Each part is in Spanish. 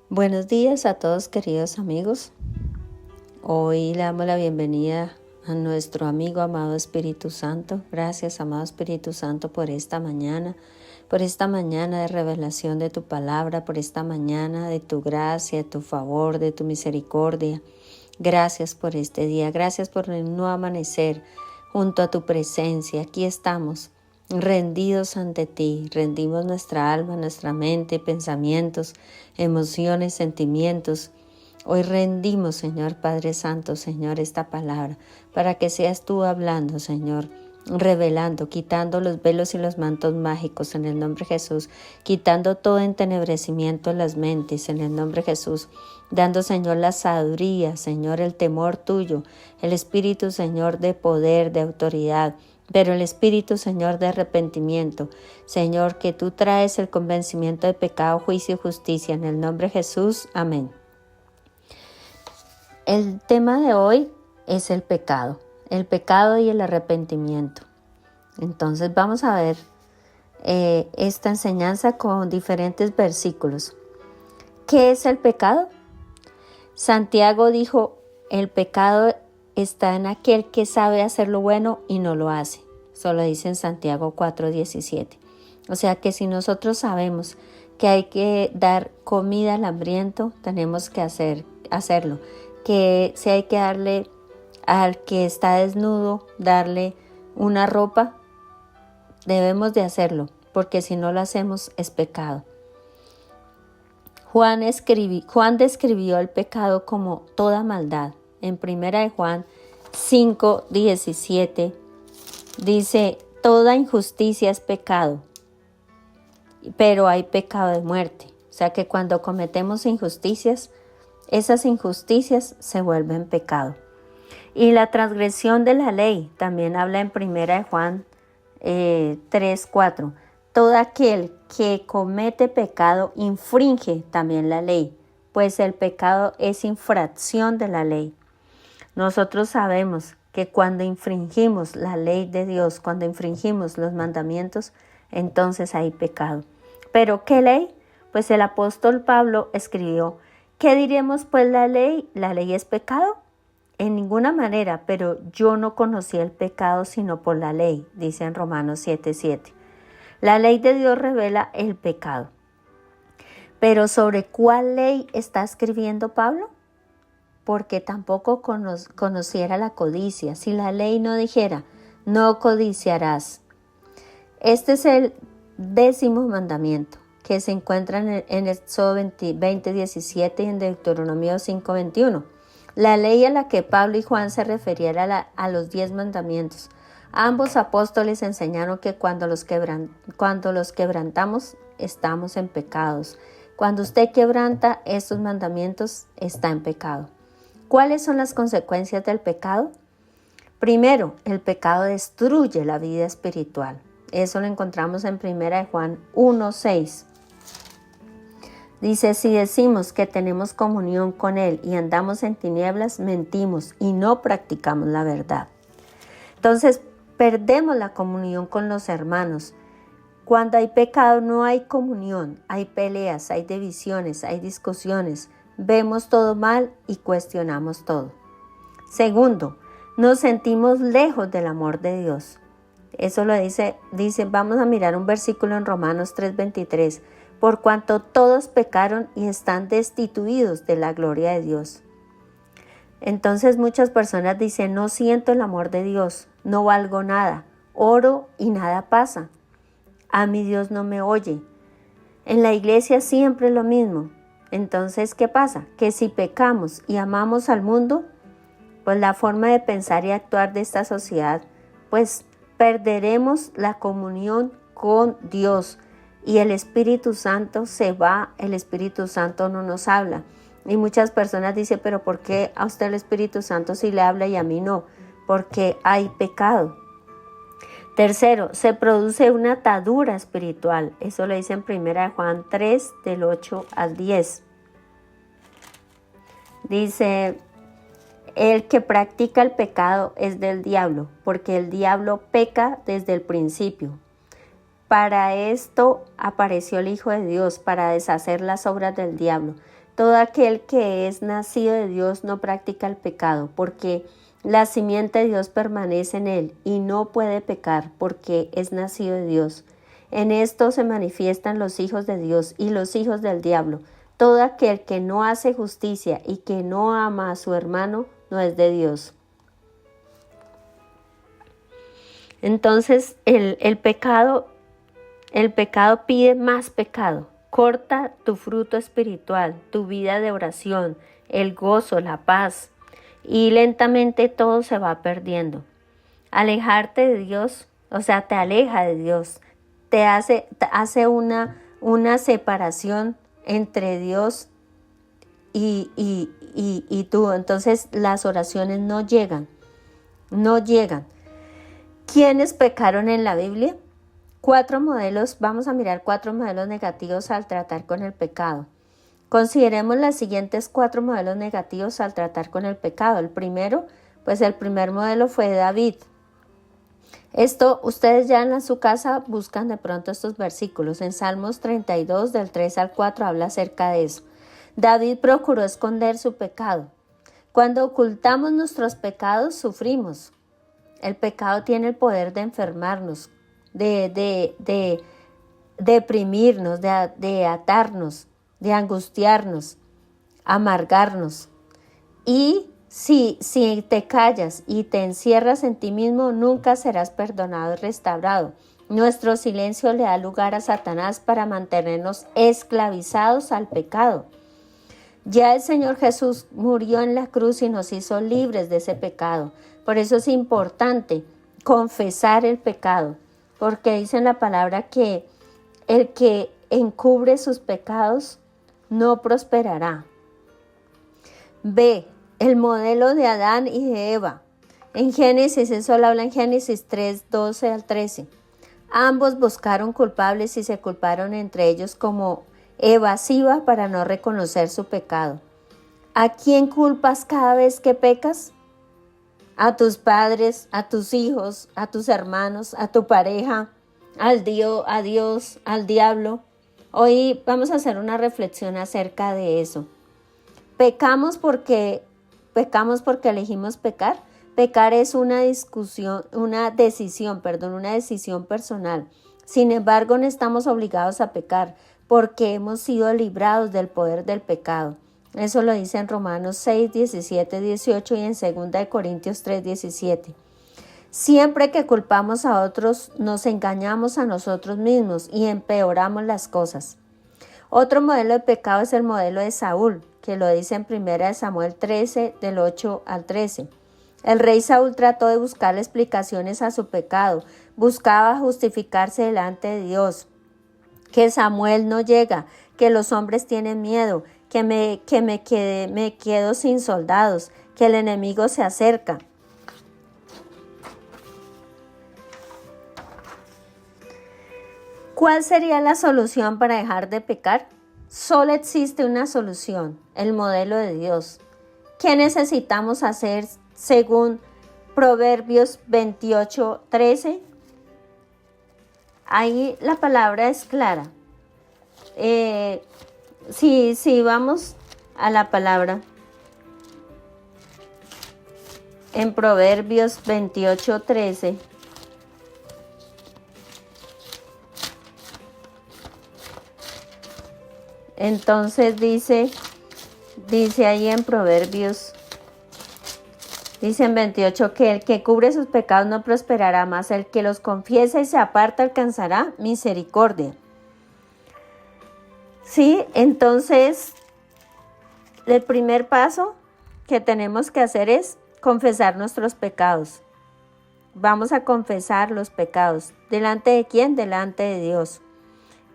Buenos días a todos queridos amigos. Hoy le damos la bienvenida a nuestro amigo amado Espíritu Santo. Gracias, amado Espíritu Santo, por esta mañana de revelación de tu palabra, por esta mañana de tu gracia, de tu favor, de tu misericordia. Gracias por este día, gracias por el nuevo amanecer junto a tu presencia. Aquí estamos, rendidos ante ti, rendimos nuestra alma, nuestra mente, pensamientos, emociones, sentimientos. Hoy rendimos, Señor Padre Santo, Señor, esta palabra, para que seas tú hablando, Señor, revelando, quitando los velos y los mantos mágicos en el nombre de Jesús, quitando todo entenebrecimiento en las mentes en el nombre de Jesús, dando, Señor, la sabiduría, Señor, el temor tuyo, el Espíritu, Señor, de poder, de autoridad, pero el Espíritu, Señor, de arrepentimiento. Señor, que tú traes el convencimiento de pecado, juicio y justicia en el nombre de Jesús. Amén. El tema de hoy es el pecado y el arrepentimiento. Entonces vamos a ver esta enseñanza con diferentes versículos. ¿Qué es el pecado? Santiago dijo, el pecado está en aquel que sabe hacer lo bueno y no lo hace. Eso lo dice en Santiago 4:17. O sea que si nosotros sabemos que hay que dar comida al hambriento, tenemos que hacerlo. Que si hay que darle al que está desnudo, darle una ropa, debemos de hacerlo, porque si no lo hacemos es pecado. Juan describió el pecado como toda maldad. En 1 Juan 5:17 dice, toda injusticia es pecado, pero hay pecado de muerte. O sea que cuando cometemos injusticias, esas injusticias se vuelven pecado. Y la transgresión de la ley también habla en 1 Juan 3:4. Todo aquel que comete pecado infringe también la ley, pues el pecado es infracción de la ley. Nosotros sabemos que cuando infringimos la ley de Dios, cuando infringimos los mandamientos, entonces hay pecado. ¿Pero qué ley? Pues el apóstol Pablo escribió, ¿qué diremos pues la ley? ¿La ley es pecado? En ninguna manera, pero yo no conocí el pecado sino por la ley, dice en Romanos 7:7. La ley de Dios revela el pecado. Pero ¿sobre cuál ley está escribiendo Pablo? Porque tampoco conociera la codicia. Si la ley no dijera, no codiciarás. Este es el 10º mandamiento, que se encuentra en Éxodo 20:17 y en Deuteronomio 5:21. La ley a la que Pablo y Juan se referían a los 10 mandamientos. Ambos apóstoles enseñaron que cuando los quebrantamos, estamos en pecados. Cuando usted quebranta estos mandamientos, está en pecado. ¿Cuáles son las consecuencias del pecado? Primero, el pecado destruye la vida espiritual. Eso lo encontramos en 1 Juan 1:6. Dice, si decimos que tenemos comunión con Él y andamos en tinieblas, mentimos y no practicamos la verdad. Entonces, perdemos la comunión con los hermanos. Cuando hay pecado no hay comunión, hay peleas, hay divisiones, hay discusiones. Vemos todo mal y cuestionamos todo. Segundo, nos sentimos lejos del amor de Dios. Eso lo dice, vamos a mirar un versículo en Romanos 3:23. Por cuanto todos pecaron y están destituidos de la gloria de Dios. Entonces muchas personas dicen, no siento el amor de Dios, no valgo nada, oro y nada pasa. A mi Dios no me oye. En la iglesia siempre es lo mismo. Entonces, ¿qué pasa? Que si pecamos y amamos al mundo, pues la forma de pensar y actuar de esta sociedad, pues perderemos la comunión con Dios. Y el Espíritu Santo se va, el Espíritu Santo no nos habla. Y muchas personas dicen, pero ¿por qué a usted el Espíritu Santo sí le habla y a mí no? Porque hay pecado. Tercero, se produce una atadura espiritual. Eso lo dice en 1 Juan 3, del 8 al 10. Dice, el que practica el pecado es del diablo, porque el diablo peca desde el principio. Para esto apareció el Hijo de Dios, para deshacer las obras del diablo. Todo aquel que es nacido de Dios no practica el pecado, porque la simiente de Dios permanece en él y no puede pecar porque es nacido de Dios. En esto se manifiestan los hijos de Dios y los hijos del diablo. Todo aquel que no hace justicia y que no ama a su hermano no es de Dios. Entonces el pecado pide más pecado. Corta tu fruto espiritual, tu vida de oración, el gozo, la paz, y lentamente todo se va perdiendo. Alejarte de Dios, o sea, te aleja de Dios, te hace una separación entre Dios y tú. Entonces las oraciones no llegan. ¿Quiénes pecaron en la Biblia? Vamos a mirar 4 modelos negativos al tratar con el pecado. Consideremos los siguientes 4 modelos negativos al tratar con el pecado. El primer modelo fue David. Esto, ustedes ya en su casa buscan de pronto estos versículos. En Salmos 32, del 3 al 4, habla acerca de eso. David procuró esconder su pecado. Cuando ocultamos nuestros pecados, sufrimos. El pecado tiene el poder de enfermarnos, de deprimirnos, de atarnos, de angustiarnos, amargarnos. Y si te callas y te encierras en ti mismo, nunca serás perdonado y restaurado. Nuestro silencio le da lugar a Satanás para mantenernos esclavizados al pecado. Ya el Señor Jesús murió en la cruz y nos hizo libres de ese pecado. Por eso es importante confesar el pecado, porque dice en la palabra que el que encubre sus pecados no prosperará. B. El modelo de Adán y de Eva. En Génesis, eso lo habla en Génesis 3, 12 al 13. Ambos buscaron culpables y se culparon entre ellos como evasiva para no reconocer su pecado. ¿A quién culpas cada vez que pecas? A tus padres, a tus hijos, a tus hermanos, a tu pareja, a Dios, al diablo. Hoy vamos a hacer una reflexión acerca de eso. Pecamos porque elegimos pecar. Pecar es una decisión personal. Sin embargo, no estamos obligados a pecar porque hemos sido librados del poder del pecado. Eso lo dice en Romanos 6, 17, 18 y en 2 Corintios 3, 17. Siempre que culpamos a otros, nos engañamos a nosotros mismos y empeoramos las cosas. Otro modelo de pecado es el modelo de Saúl, que lo dice en 1 Samuel 13, del 8 al 13. El rey Saúl trató de buscar explicaciones a su pecado, buscaba justificarse delante de Dios, que Samuel no llega, que los hombres tienen miedo, que me quedo sin soldados, que el enemigo se acerca. ¿Cuál sería la solución para dejar de pecar? Solo existe una solución, el modelo de Dios. ¿Qué necesitamos hacer según Proverbios 28, 13? Ahí la palabra es clara. Si vamos a la palabra en Proverbios 28, 13. Entonces dice ahí en Proverbios, dice en 28, que el que cubre sus pecados no prosperará, más el que los confiesa y se aparta alcanzará misericordia. Sí, entonces el primer paso que tenemos que hacer es confesar nuestros pecados. Vamos a confesar los pecados. ¿Delante de quién? Delante de Dios.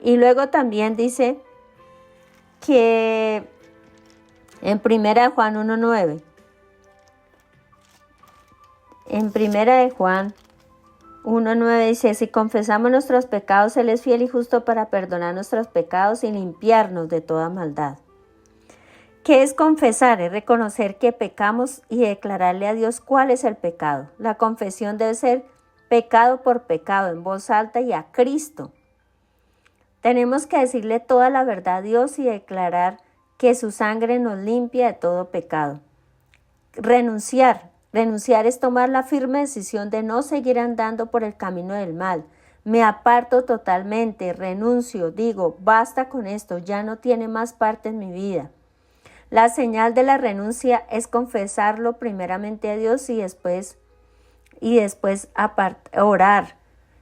Y luego también dice que en 1 Juan 1:9, en 1 Juan 1:9 dice, si confesamos nuestros pecados, Él es fiel y justo para perdonar nuestros pecados y limpiarnos de toda maldad. ¿Qué es confesar? Es reconocer que pecamos y declararle a Dios cuál es el pecado. La confesión debe ser pecado por pecado, en voz alta y a Cristo. Tenemos que decirle toda la verdad a Dios y declarar que su sangre nos limpia de todo pecado. Renunciar es tomar la firme decisión de no seguir andando por el camino del mal. Me aparto totalmente, renuncio, digo, basta con esto, ya no tiene más parte en mi vida. La señal de la renuncia es confesarlo primeramente a Dios y después orar.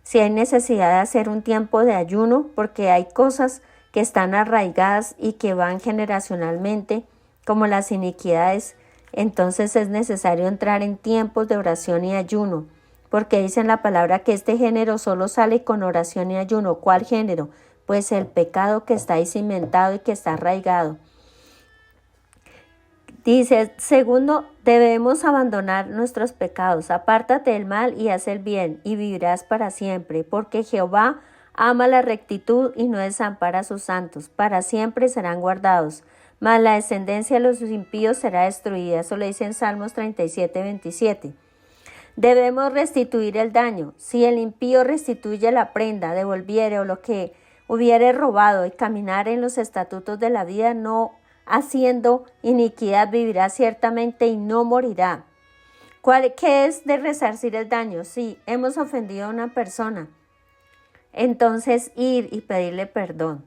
Si hay necesidad de hacer un tiempo de ayuno, porque hay cosas que están arraigadas y que van generacionalmente, como las iniquidades, entonces es necesario entrar en tiempos de oración y ayuno, porque dice en la palabra que este género solo sale con oración y ayuno. ¿Cuál género? Pues el pecado que está ahí cimentado y que está arraigado. Dice, segundo, debemos abandonar nuestros pecados. Apártate del mal y haz el bien, y vivirás para siempre, porque Jehová ama la rectitud y no desampara a sus santos. Para siempre serán guardados, mas la descendencia de los impíos será destruida. Eso lo dice en Salmos 37:27. Debemos restituir el daño. Si el impío restituye la prenda, devolviere o lo que hubiere robado y caminar en los estatutos de la vida, no haciendo iniquidad, vivirá ciertamente y no morirá. ¿Qué es de resarcir el daño? Si hemos ofendido a una persona, entonces ir y pedirle perdón,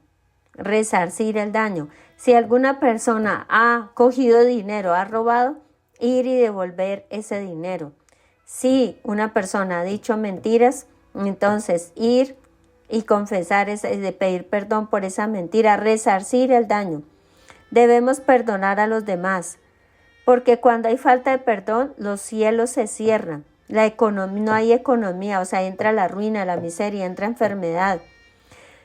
resarcir el daño. Si alguna persona ha cogido dinero, ha robado, ir y devolver ese dinero. Si una persona ha dicho mentiras, entonces ir y confesar, pedir perdón por esa mentira, resarcir el daño. Debemos perdonar a los demás, porque cuando hay falta de perdón, los cielos se cierran. No hay economía, o sea, entra la ruina, la miseria, entra enfermedad.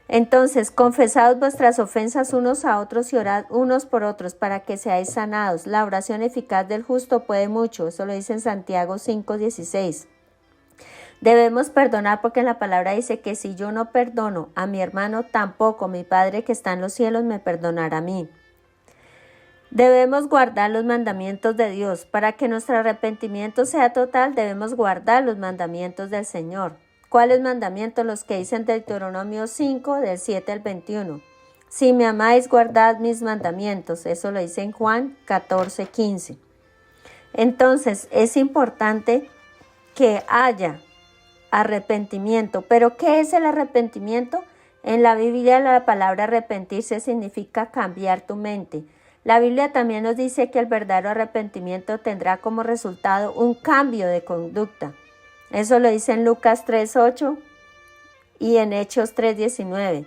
Entonces, confesad vuestras ofensas unos a otros y orad unos por otros para que seáis sanados. La oración eficaz del justo puede mucho. Eso lo dice en Santiago 5:16. Debemos perdonar porque en la palabra dice que si yo no perdono a mi hermano, tampoco mi Padre que está en los cielos me perdonará a mí. Debemos guardar los mandamientos de Dios. Para que nuestro arrepentimiento sea total, debemos guardar los mandamientos del Señor. ¿Cuáles mandamientos? Los que dicen Deuteronomio 5, del 7 al 21. Si me amáis, guardad mis mandamientos. Eso lo dice en Juan 14:15. Entonces, es importante que haya arrepentimiento. ¿Pero qué es el arrepentimiento? En la Biblia la palabra arrepentirse significa cambiar tu mente. La Biblia también nos dice que el verdadero arrepentimiento tendrá como resultado un cambio de conducta. Eso lo dice en Lucas 3:8 y en Hechos 3:19.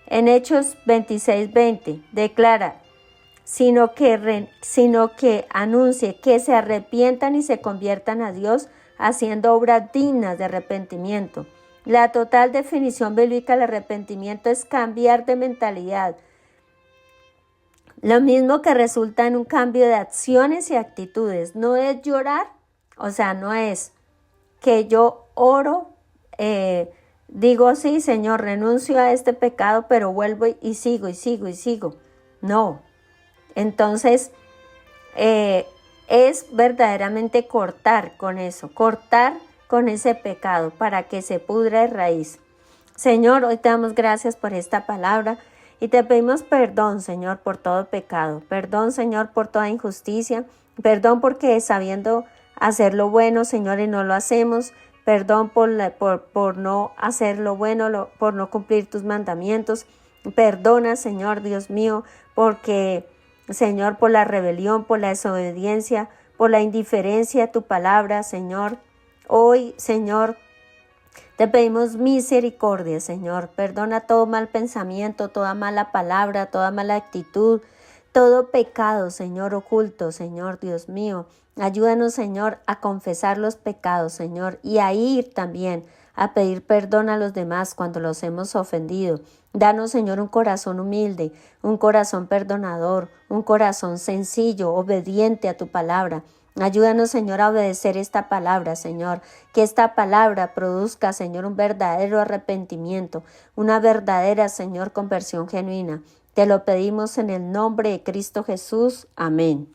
En Hechos 26:20 declara, sino que anuncie que se arrepientan y se conviertan a Dios haciendo obras dignas de arrepentimiento. La total definición bíblica del arrepentimiento es cambiar de mentalidad. Lo mismo que resulta en un cambio de acciones y actitudes. No es llorar, o sea, no es que yo oro, digo, sí, Señor, renuncio a este pecado, pero vuelvo y sigo. No. Entonces, es verdaderamente cortar con eso, cortar con ese pecado para que se pudra de raíz. Señor, hoy te damos gracias por esta palabra. Y te pedimos perdón, Señor, por todo pecado. Perdón, Señor, por toda injusticia. Perdón porque sabiendo hacer lo bueno, Señor, y no lo hacemos. Perdón por no hacer lo bueno, por no cumplir tus mandamientos. Perdona, Señor, Dios mío, porque, Señor, por la rebelión, por la desobediencia, por la indiferencia a tu palabra, Señor. Hoy, Señor, te pedimos misericordia, Señor. Perdona todo mal pensamiento, toda mala palabra, toda mala actitud, todo pecado, Señor, oculto, Señor, Dios mío. Ayúdanos, Señor, a confesar los pecados, Señor, y a ir también a pedir perdón a los demás cuando los hemos ofendido. Danos, Señor, un corazón humilde, un corazón perdonador, un corazón sencillo, obediente a tu palabra. Ayúdanos, Señor, a obedecer esta palabra, Señor. Que esta palabra produzca, Señor, un verdadero arrepentimiento, una verdadera, Señor, conversión genuina. Te lo pedimos en el nombre de Cristo Jesús. Amén.